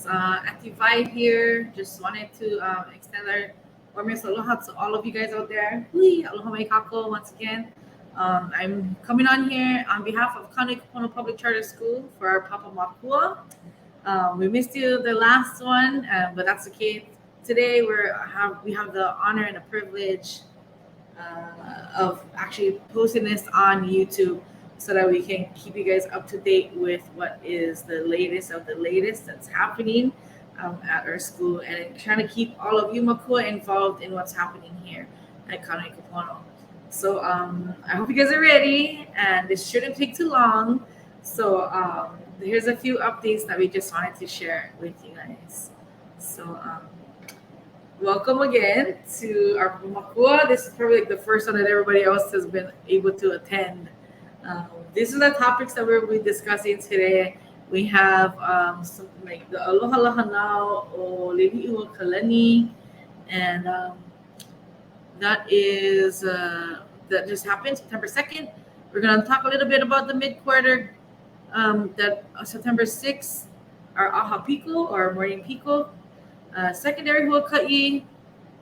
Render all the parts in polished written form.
Activite here. Just wanted to extend our warmest aloha to all of you guys out there. Hui, aloha mai kako once again. I'm coming on here on behalf of Kaunui Kapono Public Charter School for our Papa Makua. We missed you the last one, but that's okay. Today we have the honor and the privilege of actually posting this on YouTube so that we can keep you guys up to date with what is the latest of the latest that's happening at our school, and trying to keep all of you Makua involved in what's happening here at Kaunui Kapono. So I hope you guys are ready, and this shouldn't take too long. So here's a few updates that we just wanted to share with you guys. So welcome again to our Makua. This is probably like the first one that everybody else has been able to attend. These are the topics that we'll be discussing today. We have something like the Aloha Lahanau o Lili'u Kalani, and that just happened September 2nd. We're going to talk a little bit about the mid-quarter, that September 6th, our Aha Piko or morning Piko. Secondary Huaka'i,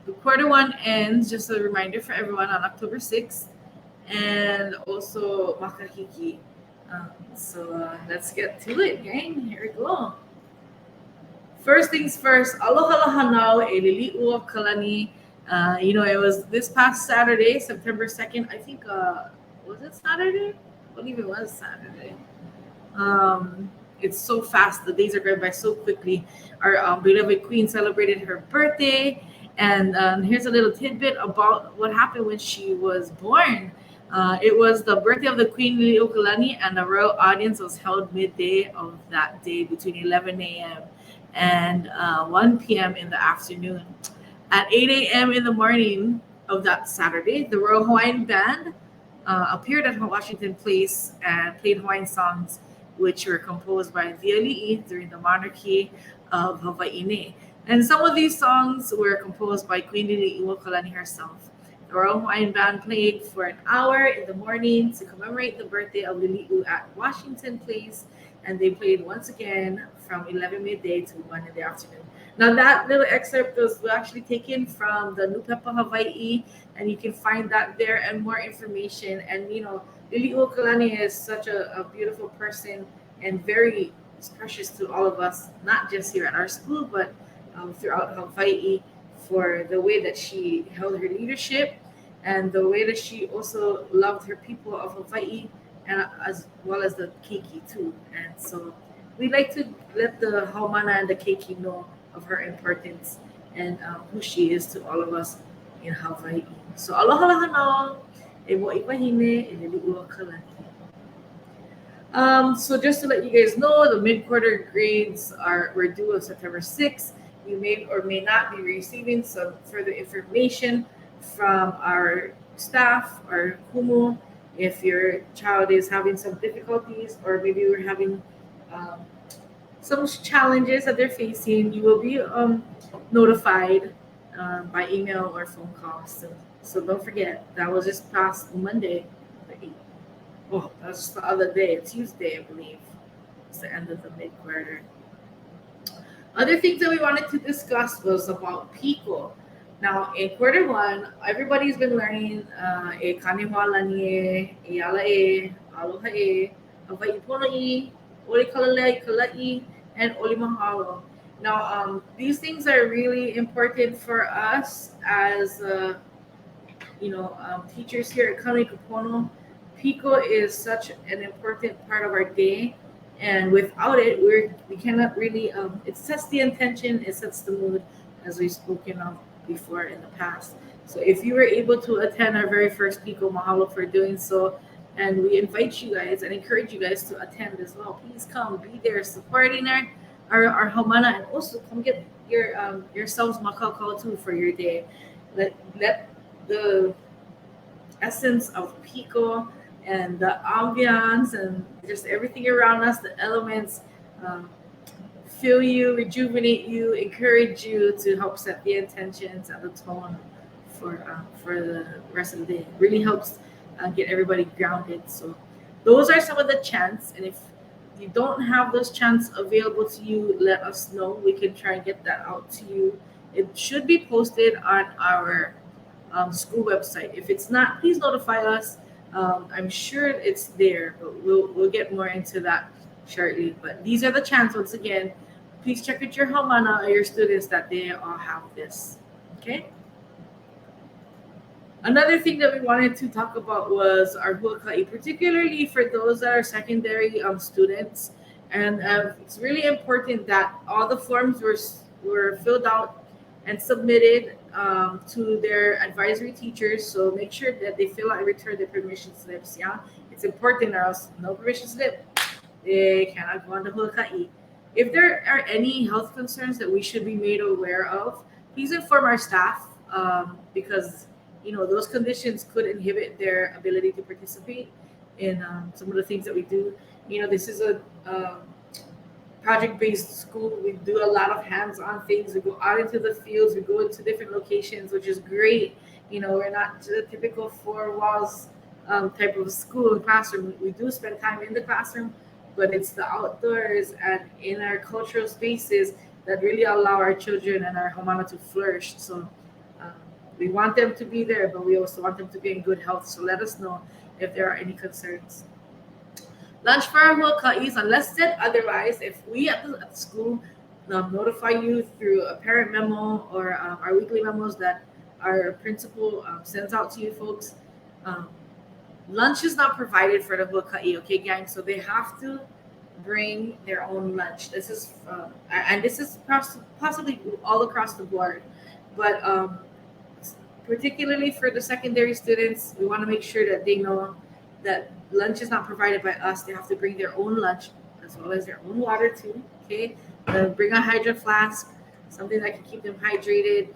the quarter one ends, just a reminder for everyone, on October 6th, and also Makahiki. So let's get to it, gang. Here we go. First things first, Aloha Lahanau e Lili'u Kalani. It was this past Saturday, September 2nd. I think, was it Saturday? I believe it was Saturday. It's so fast. The days are going by so quickly. Our beloved queen celebrated her birthday. And here's a little tidbit about what happened when she was born. It was the birthday of the Queen Lili'uokalani, and the royal audience was held midday of that day between 11 a.m. and 1 p.m. in the afternoon. At 8 a.m. in the morning of that Saturday, the Royal Hawaiian Band appeared at Washington Place and played Hawaiian songs which were composed by the Ali'i during the monarchy of Hawaii. And some of these songs were composed by Queen Lili'uokalani herself. The Royal Hawaiian Band played for an hour in the morning to commemorate the birthday of Lili'u at Washington Place, and they played once again from 11 midday to 1 in the afternoon. Now, that little excerpt was actually taken from the Nupepa Hawaii, and you can find that there and more information. And, Lili'uokalani is such a beautiful person and very precious to all of us, not just here at our school, but throughout Hawaii, for the way that she held her leadership and the way that she also loved her people of Hawaii, and as well as the keiki too. And so we like to let the haumana and the keiki know of her importance and who she is to all of us in Hawaii. So aloha lahanau, e mo'ipahine, e Lili'uokalani. So just to let you guys know, the mid-quarter grades were due on September 6th. You may or may not be receiving some further information from our staff or kumu if your child is having some difficulties, or maybe we're having some challenges that they're facing. You will be notified by email or phone call. So don't forget, that was just past Monday, the 8th. Oh, that's the other day, Tuesday, I believe. It's the end of the mid-quarter. Other things that we wanted to discuss was about Piko. Now, in quarter one, everybody's been learning e Kanehoa Lani e Ala e, Aloha e, Hawaii Pono'i, Ole Kalalei Kala'i, and Ole Mahalo. Now, these things are really important for us as teachers here at Kaunui Kapono. Piko is such an important part of our day, and without it, we cannot really. It sets the intention, it sets the mood, as we've spoken of before in the past. So if you were able to attend our very first Piko, mahalo for doing so, and we invite you guys and encourage you guys to attend as well. Please come, be there, supporting our haumana, and also come get yourselves makakao too for your day. Let the essence of Piko and the ambiance and just everything around us, the elements, fill you, rejuvenate you, encourage you to help set the intentions and the tone for the rest of the day. It really helps get everybody grounded. So those are some of the chants, and if you don't have those chants available to you, let us know. We can try and get that out to you. It should be posted on our school website. If it's not, please notify us. I'm sure it's there, but we'll get more into that shortly. But these are the chants once again. Please check with your Hamana or your students that they all have this. Okay. Another thing that we wanted to talk about was our huakai, particularly for those that are secondary students. And it's really important that all the forms were filled out and submitted to their advisory teachers. So make sure that they fill out and return their permission slips. Yeah, it's important, or else no permission slip, they cannot go on the huakai. If there are any health concerns that we should be made aware of, please inform our staff, because those conditions could inhibit their ability to participate in some of the things that we do. This is a project-based school. We do a lot of hands-on things. We go out into the fields. We go into different locations, which is great. We're not the typical four walls type of school and classroom. We do spend time in the classroom, but it's the outdoors and in our cultural spaces that really allow our children and our Homana to flourish. So um, we want them to be there, but we also want them to be in good health. So let us know if there are any concerns. Lunch for our Huakais, unless said otherwise, if we at the school notify you through a parent memo or our weekly memos that our principal sends out to you folks, um, lunch is not provided for the Huakai, okay, gang? So they have to bring their own lunch. This is, and this is possibly all across the board, but particularly for the secondary students, we want to make sure that they know that lunch is not provided by us. They have to bring their own lunch as well as their own water too. Okay, bring a hydro flask, something that can keep them hydrated,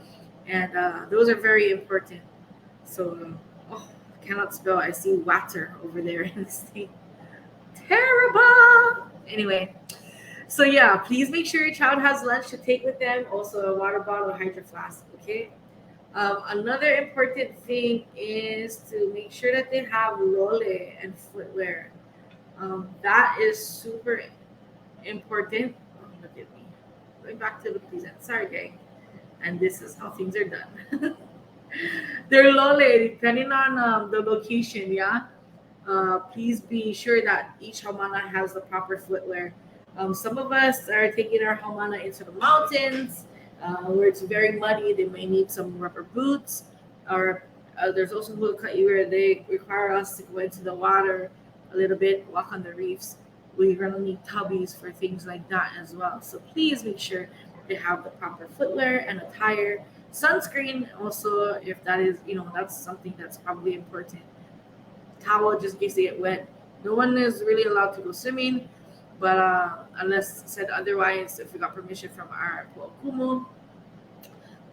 and those are very important. So, oh, I cannot spell. I see water over there in this thing. Terrible. Anyway, so yeah, please make sure your child has lunch to take with them. Also, a water bottle, a hydro flask. Okay. Another important thing is to make sure that they have lole and footwear. That is super important. Oh, look at me. Going back to the present. Sorry, gang. And this is how things are done. Their lole, depending on the location, yeah. Please be sure that each Hamana has the proper footwear. Some of us are taking our Hamana into the mountains where it's very muddy. They may need some rubber boots, or there's also Huakai where they require us to go into the water a little bit, walk on the reefs. We're going to need tubbies for things like that as well. So please make sure they have the proper footwear and attire. Sunscreen also, if that is, that's something that's probably important. Towel just in case they get wet. No one is really allowed to go swimming, but unless said otherwise, if we got permission from our Kumu.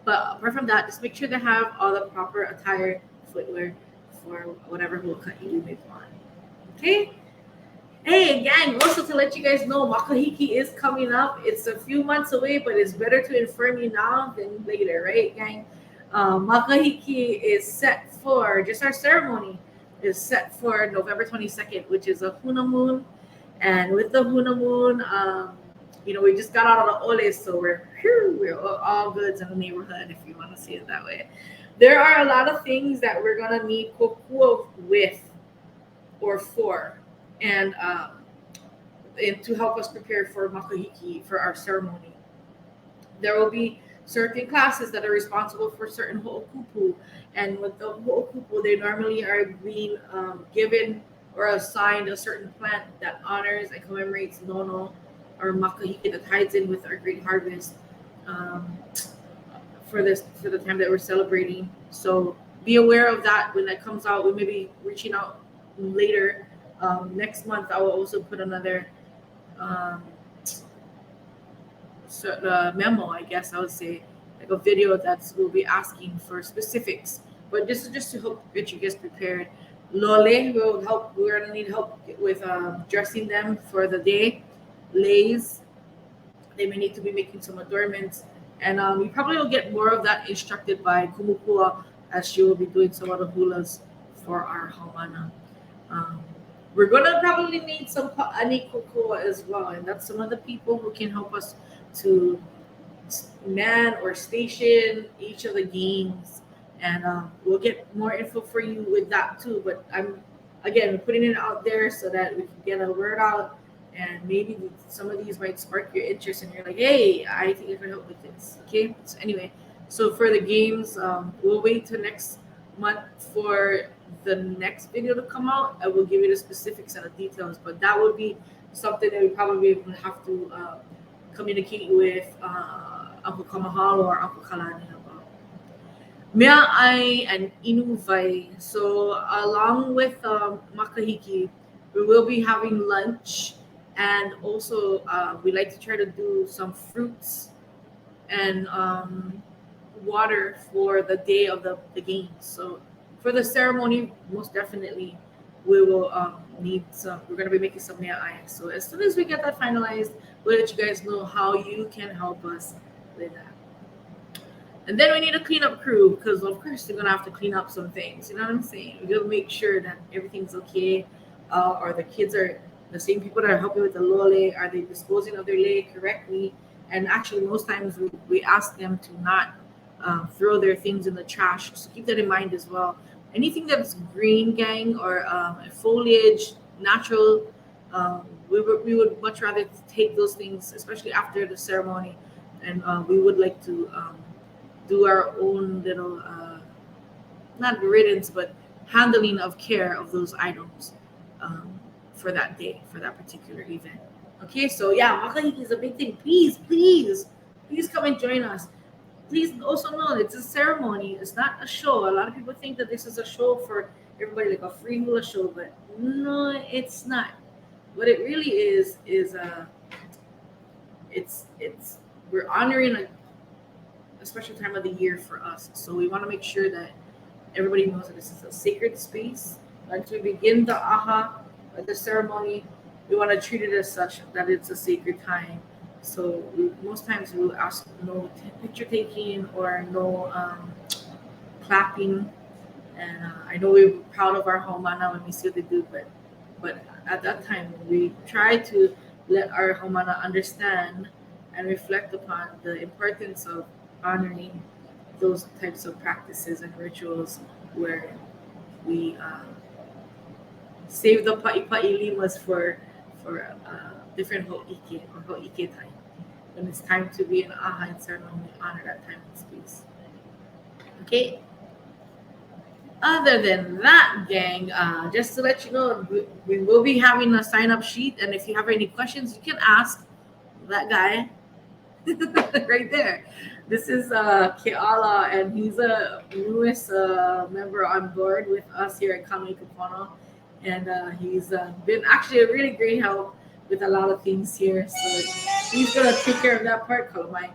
But apart from that, just make sure they have all the proper attire, footwear for whatever haircut you may want. Okay? Hey, gang, also to let you guys know, Makahiki is coming up. It's a few months away, but it's better to inform you now than later, right, gang? Makahiki is set for, just our ceremony is set for November 22nd, which is a Huna moon. And with the Huna moon, we just got out of the Ole, so we're all goods in the neighborhood, if you want to see it that way. There are a lot of things that we're going to need kokua with or for, and to help us prepare for Makahiki, for our ceremony. There will be certain classes that are responsible for certain ho'okupu, and with the ho'okupu, they normally are being given or assigned a certain plant that honors and commemorates Nono or Makahiki, that ties in with our great harvest for the time that we're celebrating. So be aware of that when that comes out. We may be reaching out later. Next month, I will also put another memo, I guess I would say, like a video that will be asking for specifics. But this is just to help get you guys prepared. Lole will help. We're gonna need help with dressing them for the day. Lays, they may need to be making some adornments, and we probably will get more of that instructed by Kumukua, as she will be doing some of the hulas for our Hawana. Um, We're gonna probably need some ani cocoa as well, and that's some of the people who can help us to man or station each of the games, and we'll get more info for you with that too. But I'm again putting it out there so that we can get a word out, and maybe some of these might spark your interest, and you're like, hey, I think I can help with this. Okay. So anyway, so for the games, we'll wait till next month for the next video to come out. I will give you the specifics and the details, but that would be something that we probably will have to communicate with Uncle Kamahalo or Uncle Kalani about. Mea ai and Inuvai. So along with Makahiki, we will be having lunch, and also we like to try to do some fruits and water for the day of the games. So for the ceremony, most definitely we will need some. We're gonna be making some mea ai. So as soon as we get that finalized, we'll let you guys know how you can help us with that. And then we need a cleanup crew because of course they're gonna have to clean up some things. You know what I'm saying? We gotta make sure that everything's okay. Or the kids are the same people that are helping with the lole. Are they disposing of their lei correctly? And actually, most times we ask them to not throw their things in the trash. So keep that in mind as well. Anything that's green, gang, or foliage, natural, we would much rather take those things, especially after the ceremony. And we would like to do our own little not riddance but handling of care of those items for that day, for that particular event. Okay, so yeah, makahiki is a big thing. Please come and join us. Please also know it's a ceremony, it's not a show. A lot of people think that this is a show for everybody, like a free hula show, but no, it's not. What it really is it's we're honoring a special time of the year for us. So we want to make sure that everybody knows that this is a sacred space. Once we begin the aha, the ceremony, we want to treat it as such that it's a sacred time. So most times we'll ask no picture taking or no clapping. And I know we're proud of our homana when we see what they do, but at that time we try to let our homana understand and reflect upon the importance of honoring those types of practices and rituals where we save the pa'i limas for different ho'ike or ho'ike time. When it's time to be an aha and ceremony, we honor that time and space. Okay. Other than that, gang, just to let you know, we will be having a sign up sheet, and if you have any questions, you can ask that guy right there. This is Keala, and he's a newest member on board with us here at Kamei Kapono. And he's been actually a really great help with a lot of things here. So he's going to take care of that part, Kalamai.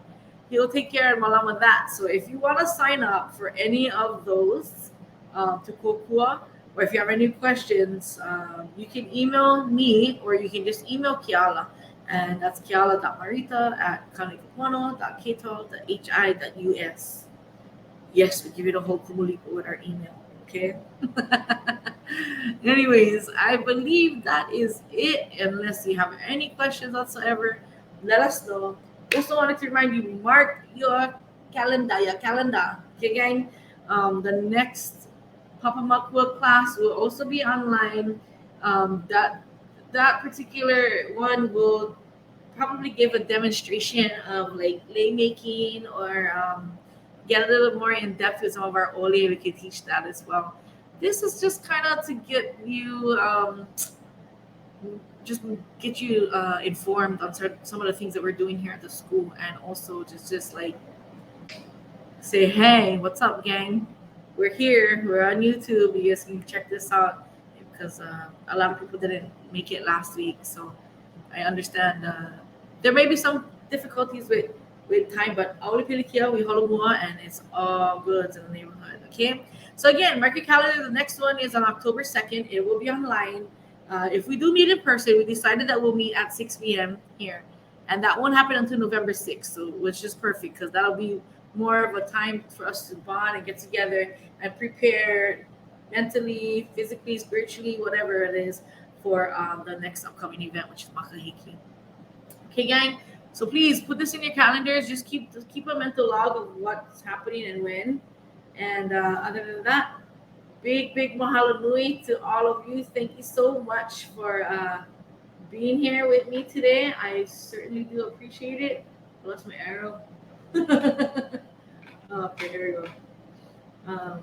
He'll take care of Malam with that. So if you want to sign up for any of those to Kokua, or if you have any questions, you can email me or you can just email Kiala, and that's kiala.marita@kanekapano.keto.hi.us. Yes, we give you the whole kumuliko with our email. Okay. Anyways, I believe that is it. Unless you have any questions whatsoever, let us know. Also wanted to remind you, mark your calendar. Okay, gang. The next Papa Makua class will also be online. That particular one will probably give a demonstration of like lay making or get a little more in depth with some of our ole. We can teach that as well. This is just kind of to get you just get you informed on some of the things that we're doing here at the school, and also just like say, hey, what's up, gang? We're here. We're on YouTube. You guys can check this out because a lot of people didn't make it last week. So I understand there may be some difficulties with time, but Auli Pilikia, we holomua, and it's all good in the neighborhood. Okay. So again, mark your calendar. The next one is on October 2nd. It will be online. If we do meet in person, we decided that we'll meet at 6 p.m. here. And that won't happen until November 6th, so which is perfect because that'll be more of a time for us to bond and get together and prepare mentally, physically, spiritually, whatever it is, for the next upcoming event, which is Makahiki. Okay, gang. So please put this in your calendars. Just keep a mental log of what's happening and when. And other than that, big mahalo nui to all of you. Thank you so much for being here with me today. I certainly do appreciate it. I lost my arrow. Okay, here we go.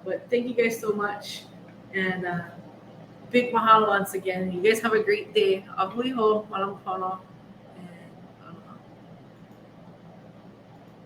But thank you guys so much. And big mahalo once again. You guys have a great day. Ahui ho, malam pono.